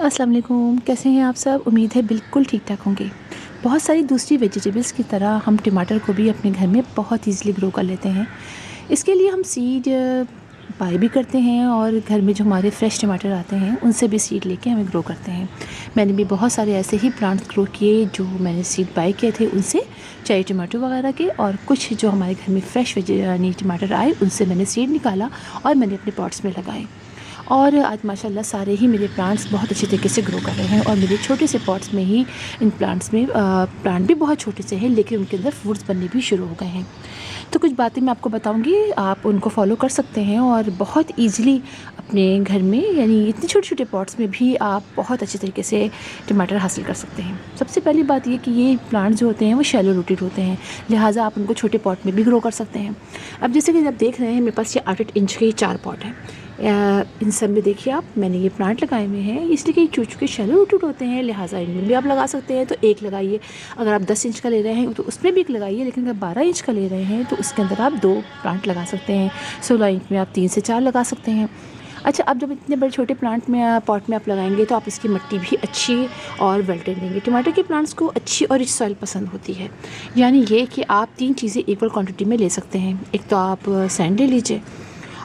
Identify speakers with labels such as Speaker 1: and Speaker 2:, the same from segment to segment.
Speaker 1: अस्सलाम वालेकुम, कैसे हैं आप सब। उम्मीद है बिल्कुल ठीक ठाक होंगे। बहुत सारी दूसरी वेजिटेबल्स की तरह हम टमाटर को भी अपने घर में बहुत ईज़िली ग्रो कर लेते हैं। इसके लिए हम सीड बाय भी करते हैं और घर में जो हमारे फ्रेश टमाटर आते हैं उनसे भी सीड लेके हमें ग्रो करते हैं। मैंने भी बहुत सारे ऐसे ही प्लांट्स ग्रो किए जो मैंने सीड बाय किए थे उनसे, चाहे टमाटो वगैरह के, और कुछ जो हमारे घर में फ्रेश टमाटर आए उनसे मैंने सीड निकाला और मैंने अपने पॉट्स में लगाए। और आज माशाल्लाह सारे ही मेरे प्लांट्स बहुत अच्छे तरीके से ग्रो कर रहे हैं और मेरे छोटे से पॉट्स में ही इन प्लांट्स में प्लांट भी बहुत छोटे से हैं लेकिन उनके अंदर फ्रूट्स बनने भी शुरू हो गए हैं। तो कुछ बातें मैं आपको बताऊंगी, आप उनको फॉलो कर सकते हैं और बहुत ईजीली अपने घर में, यानी इतने छोटे छोटे पॉट्स में भी आप बहुत अच्छे तरीके से टमाटर हासिल कर सकते हैं। सबसे पहली बात ये कि ये प्लांट जो होते हैं वो शैलो रूटेड होते हैं, लिहाजा आप उनको छोटे पॉट में भी ग्रो कर सकते हैं। अब जैसे कि आप देख रहे हैं मेरे पास ये 8-8 इंच के 4 पॉट हैं। इन सब में देखिए आप, मैंने ये प्लांट लगाए हुए हैं इसलिए कि चूँकि शैलो रूटेड होते हैं लिहाजा इनमें भी आप लगा सकते हैं। तो एक लगाइए, अगर आप 10 इंच का ले रहे हैं तो उसमें भी एक लगाइए, लेकिन अगर 12 इंच का ले रहे हैं तो उसके अंदर आप 2 प्लांट लगा सकते हैं। 16 इंच में आप 3 से 4 लगा सकते हैं। अच्छा, अब जब इतने बड़े छोटे प्लांट में पॉट में आप लगाएंगे तो आप इसकी मिट्टी भी अच्छी और वेल्टेड देंगे। टमाटर के प्लांट्स को अच्छी और रिच सॉइल पसंद होती है, यानी ये कि आप 3 चीज़ें इक्वल क्वांटिटी में ले सकते हैं। एक तो आप सैंड ले लीजिए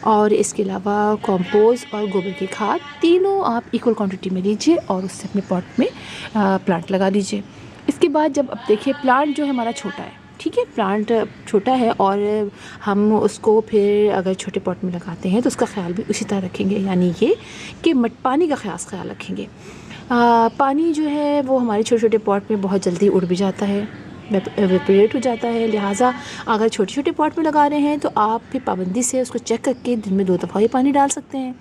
Speaker 1: और इसके अलावा कंपोस्ट और गोबर की खाद, तीनों आप इक्वल क्वांटिटी में लीजिए और उससे अपने पॉट में प्लांट लगा दीजिए। इसके बाद जब अब देखिए प्लांट जो है हमारा छोटा है, ठीक है, प्लांट छोटा है और हम उसको फिर अगर छोटे पॉट में लगाते हैं तो उसका ख्याल भी उसी तरह रखेंगे, यानी ये कि पानी का ख़ास ख्याल रखेंगे। पानी जो है वो हमारे छोटे छोटे पॉट में बहुत जल्दी उड़ भी जाता है, एवेपोरेट हो जाता है। लिहाजा अगर छोटे छोटे पॉट में लगा रहे हैं तो आप फिर पाबंदी से उसको चेक करके दिन में 2 दफ़ा ही पानी डाल सकते हैं,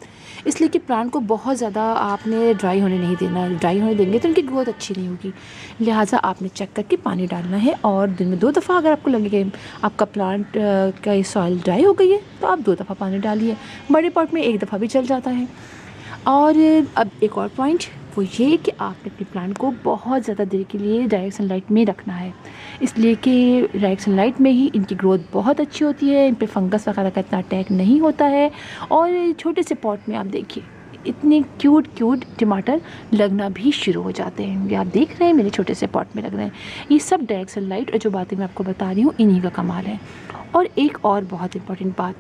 Speaker 1: इसलिए कि प्लांट को बहुत ज़्यादा आपने ड्राई होने नहीं देना। ड्राई होने देंगे तो उनकी ग्रोथ अच्छी नहीं होगी, लिहाजा आपने चेक करके पानी डालना है। और दिन में 2 दफ़ा अगर आपको लगे आपका प्लांट का सॉइल ड्राई हो गई है तो आप 2 दफ़ा पानी डालिए। बड़े पॉट में 1 दफ़ा भी चल जाता है। और अब एक और पॉइंट वो ये कि आपने अपने प्लांट को बहुत ज़्यादा देर के लिए डायरेक्ट सनलाइट में रखना है, इसलिए कि डायरेक्ट सनलाइट में ही इनकी ग्रोथ बहुत अच्छी होती है, इन पे फंगस वगैरह का इतना अटैक नहीं होता है। और छोटे से पॉट में आप देखिए इतने क्यूट क्यूट टमाटर लगना भी शुरू हो जाते हैं। ये आप देख रहे हैं मेरे छोटे से पॉट में लग रहे हैं। ये सब डायरेक्ट सनलाइट और जो बातें मैं आपको बता रही हूँ इन्हीं का कमाल है। और एक और बहुत इम्पॉर्टेंट बात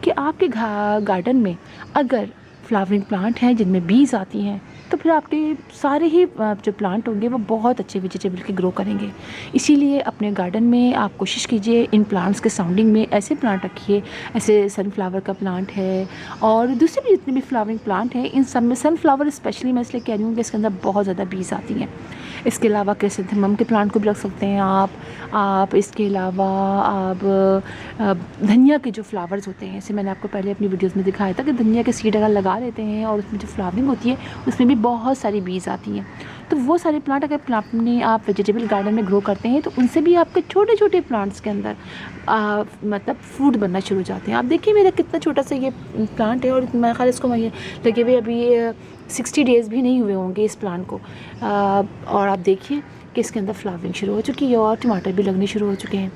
Speaker 1: कि आपके गार्डन में अगर फ्लावरिंग प्लांट हैं जिनमें बीज आती हैं तो फिर आपके सारे ही जो प्लांट होंगे वो बहुत अच्छे वेजिटेबल के ग्रो करेंगे। इसीलिए अपने गार्डन में आप कोशिश कीजिए इन प्लांट्स के सराउंडिंग में ऐसे प्लांट रखिए, ऐसे सनफ्लावर का प्लांट है और दूसरे भी जितने भी फ्लावरिंग प्लांट हैं इन सब में सनफ्लावर स्पेशली मैं इसलिए कह रही हूँ कि इसके अंदर बहुत ज़्यादा बीज आती हैं। इसके अलावा क्रिसैंथेमम के प्लांट को भी रख सकते हैं आप इसके अलावा आप धनिया के जो फ्लावर्स होते हैं, जैसे मैंने आपको पहले अपनी वीडियोस में दिखाया था कि धनिया के सीड अगर लगा देते हैं और उसमें जो फ्लावरिंग होती है उसमें भी बहुत सारी बीज आती हैं। तो वो सारे प्लांट अगर प्लांट में आप वेजिटेबल गार्डन में ग्रो करते हैं तो उनसे भी आपके छोटे छोटे प्लांट्स के अंदर मतलब फ्रूट बनना शुरू हो जाते हैं। आप देखिए मेरा कितना छोटा सा ये प्लांट है और मेरे ख्याल इसको लगे हुए अभी 60 डेज़ भी नहीं हुए होंगे इस प्लांट को। और आप देखिए कि इसके अंदर फ्लावरिंग शुरू हो चुकी है और टमाटर भी लगने शुरू हो चुके हैं।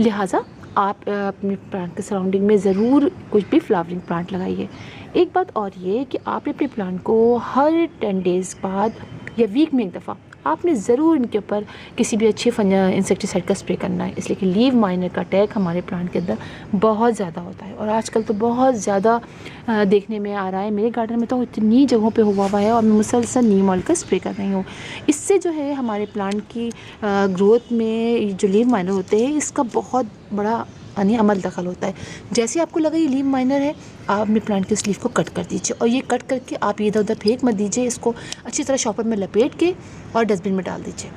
Speaker 1: लिहाजा आप अपने प्लांट के सराउंडिंग में ज़रूर कुछ भी फ्लावरिंग प्लांट लगाइए। एक बात और ये कि आपने अपने प्लांट को हर 10 डेज़ बाद या वीक में 1 दफ़ा आपने ज़रूर इनके ऊपर किसी भी अच्छे इंसेक्टिसाइड का स्प्रे करना है, इसलिए कि लीव माइनर का अटैक हमारे प्लांट के अंदर बहुत ज़्यादा होता है और आजकल तो बहुत ज़्यादा देखने में आ रहा है। मेरे गार्डन में तो इतनी जगहों पे हुआ है और मैं मुसलसल नीम ऑयल का स्प्रे कर रही हूँ। इससे जो है हमारे प्लांट की ग्रोथ में जो लीव माइनर होते हैं इसका बहुत बड़ा यानी अमल दखल होता है। जैसे आपको लगा ये लीव माइनर है, आप अपने प्लांट के स्लीव को कट कर दीजिए और ये कट करके आप इधर उधर फेंक मत दीजिए, इसको अच्छी तरह शॉपर में लपेट के और डस्टबिन में डाल दीजिए।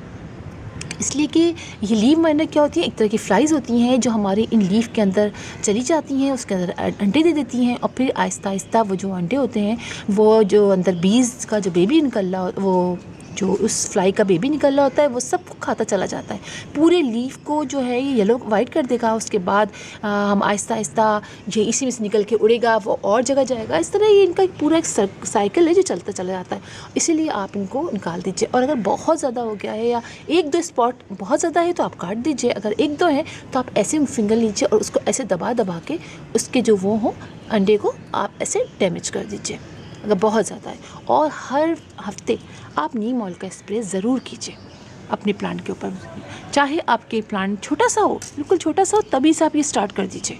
Speaker 1: इसलिए कि ये लीव माइनर क्या होती है, एक तरह की फ्लाइज़ होती हैं जो हमारे इन लीफ के अंदर चली जाती हैं, उसके अंदर अंडे दे देती हैं और फिर आहिस्ता आहिस्ता वो जो अंडे होते हैं वो जो अंदर बीज का जो बेबी निकल रहा वो जो उस फ्लाई का बेबी निकल रहा होता है वो सब खाता चला जाता है, पूरे लीफ को जो है ये येलो वाइट कर देगा। उसके बाद हम आहिस्ता आहिस्ता ये इसी में से निकल के उड़ेगा, वो और जगह जाएगा। इस तरह ये इनका पूरा एक साइकिल है जो चलता चला जाता है। इसीलिए आप इनको निकाल दीजिए और अगर बहुत ज़्यादा हो गया है या 1-2 स्पॉट बहुत ज़्यादा है तो आप काट दीजिए, अगर 1-2 हैं तो आप ऐसे फिंगर लीजिए और उसको ऐसे दबा दबा के उसके जो वो हो अंडे को आप ऐसे डैमेज कर दीजिए। अगर बहुत ज़्यादा है। और हर हफ्ते आप नीम ऑयल का स्प्रे ज़रूर कीजिए अपने प्लांट के ऊपर। चाहे आपके प्लांट छोटा सा हो, बिल्कुल छोटा सा हो, तभी से आप ये स्टार्ट कर दीजिए,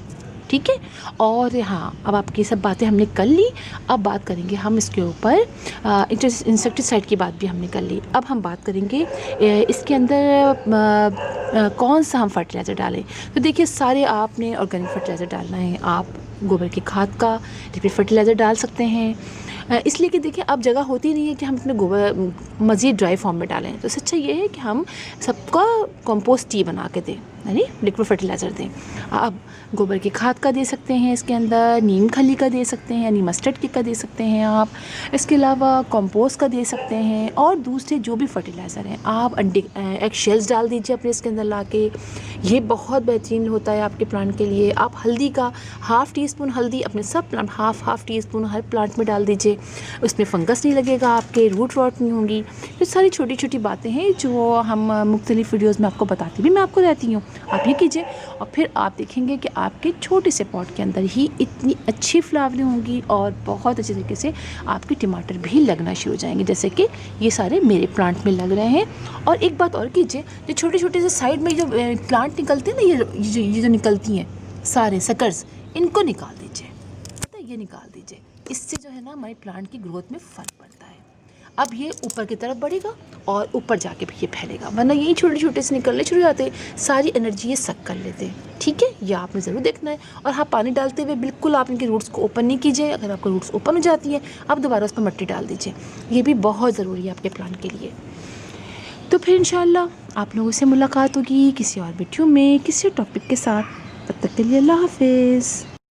Speaker 1: ठीक है। और हाँ, अब आपकी सब बातें हमने कर ली। अब बात करेंगे हम इसके ऊपर इंसेक्टिसाइड की बात भी हमने कर ली। अब हम बात करेंगे इसके अंदर कौन सा हम फर्टिलाइज़र डालें। तो देखिए, सारे आपने ऑर्गेनिक फर्टिलाइज़र डालना है। आप गोबर की खाद का लिक्विड फर्टिलाइज़र डाल सकते हैं, इसलिए कि देखिए अब जगह होती नहीं है कि हम अपने गोबर मज़ीद ड्राई फॉर्म में डालें। तो सच्चा ये है कि हम सबका कंपोस्ट टी बना के दें, यानी लिक्विड फर्टिलाइज़र दें। आप गोबर की खाद का दे सकते हैं, इसके अंदर नीम खली का दे सकते हैं, यानी मस्टर्ड किट का दे सकते हैं आप। इसके अलावा कंपोस्ट का दे सकते हैं, और दूसरे जो भी फर्टिलाइज़र हैं आप एग शेल्स डाल दीजिए अपने इसके अंदर ला के। ये बहुत बेहतरीन होता है आपके प्लांट के लिए। आप हल्दी का हाफ़ टी स्पून हल्दी अपने सब प्लांट हाफ़ टी स्पून हर प्लांट में डाल दीजिए, उसमें फंगस नहीं लगेगा, आपके रूट रॉट नहीं होंगी। ये सारी छोटी छोटी बातें हैं जो हम मुख्तलिफ़ वीडियोज़ में आपको बताती भी मैं आपको रहती हूँ। आप ये कीजिए और फिर आप देखेंगे कि आपके छोटे से पॉट के अंदर ही इतनी अच्छी फ्लावरिंग होंगी और बहुत अच्छे तरीके से आपके टमाटर भी लगना शुरू हो जाएंगे, जैसे कि ये सारे मेरे प्लांट में लग रहे हैं। और एक बात और कीजिए, जो छोटे छोटे से साइड में जो प्लांट निकलते हैं ना, ये जो निकलती हैं सारे सकर्स, इनको निकाल दीजिए, पता है, ये निकाल दीजिए। इससे जो है ना हमारे प्लांट की ग्रोथ में फ़र्क पड़ता है। अब ये ऊपर की तरफ बढ़ेगा और ऊपर जाके भी ये फैलेगा, वरना यही छोटे छोटे से निकलने शुरू हो जाते हैं, सारी एनर्जी ये सक कर लेते हैं, ठीक है। ये आपने ज़रूर देखना है। और हाँ, पानी डालते हुए बिल्कुल आप इनके रूट्स को ओपन नहीं कीजिए। अगर आपको रूट्स ओपन हो जाती है, आप दोबारा उस पर मिट्टी डाल दीजिए, ये भी बहुत ज़रूरी है आपके प्लांट के लिए। तो फिर इंशाल्लाह आप लोगों से मुलाकात होगी किसी और वीडियो में, किसी टॉपिक के साथ। तब तक के लिए अल्लाह हाफिज़।